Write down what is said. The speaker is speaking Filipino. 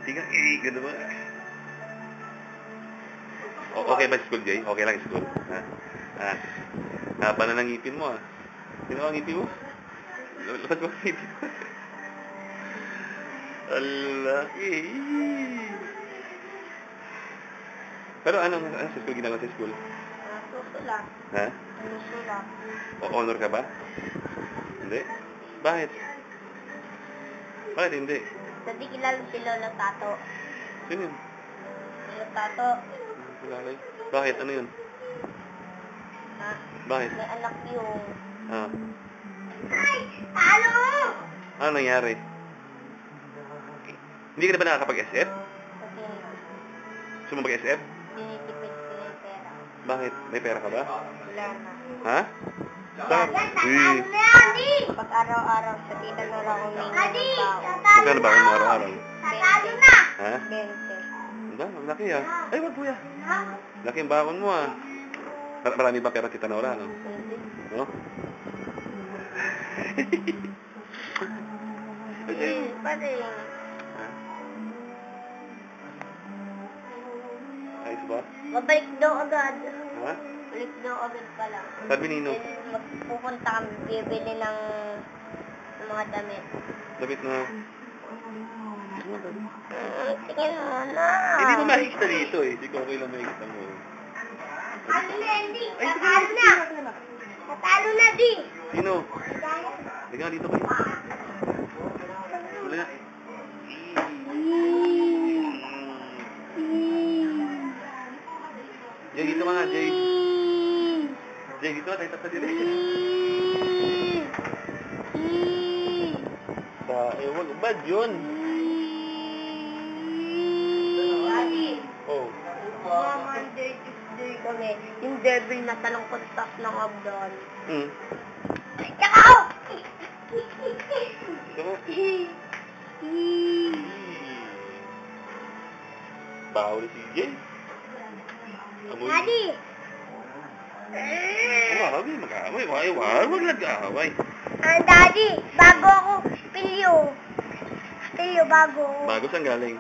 Hindi ka, gano'n ba? Okay ba school, Jay? Okay lang school? Ha? Ha? Haba na ng ngipin mo, ah. Sino ang ngipin mo? Lakas mo ang ngipin mo. Ala, Pero ano sa school ginagawa sa school? Susulat. Ha? Susulat. Honor ka ba? Hindi? Bakit? Bakit hindi? Dati kilala si Lolo Tato. Sino yun? Lolo Tato. Kilala. Bakit? Ano yun? Ha? Bakit? May anak yung... Ah. Ay! Talo! Ano nangyari? Hindi ka na ba nakakapag-SF? Kasi Gusto mo mag-SF? tinitipid ko na yung pera. Bakit? May pera ka ba? Wala na. Ha? Saan? Pag araw-araw sa tita na lang humingi ng baon. Magkano ba ang araw-araw? 20. Ha? 20. Ang laki ah. Ay, wag kuya. Laki ang bakon mo ah. Marami ba pera Tita Nora, no? Hindi. No? Pati Ha? Ayos ba? mabalik daw agad. Ha? Balik daw agad pala. Sabi nino, Pupunta kami, bibili ng mga damit. labit na. Tingin mo na. Hindi mo makikita dito eh. Hindi ko okay lang makikita mo. Natalo na, Andy. Natalo na. Natalo na, Di. Sino? Halika nga dito kayo. Wala na. Jay, dito ka nga, Jay. Jay, dito ka. Tayo tapos dito. Wag bad yun. Daddy. Oh. Monday, Tuesday kami. Yung devil na talangkot tas ng hagdan. Tsaka ako! Dito ka. Bawal si Jay. Amoy. Daddy! Mag-away, mag-away. Wag nag-away. Daddy, bago ako pilyo. Pilyo, bago. Bago saan galing?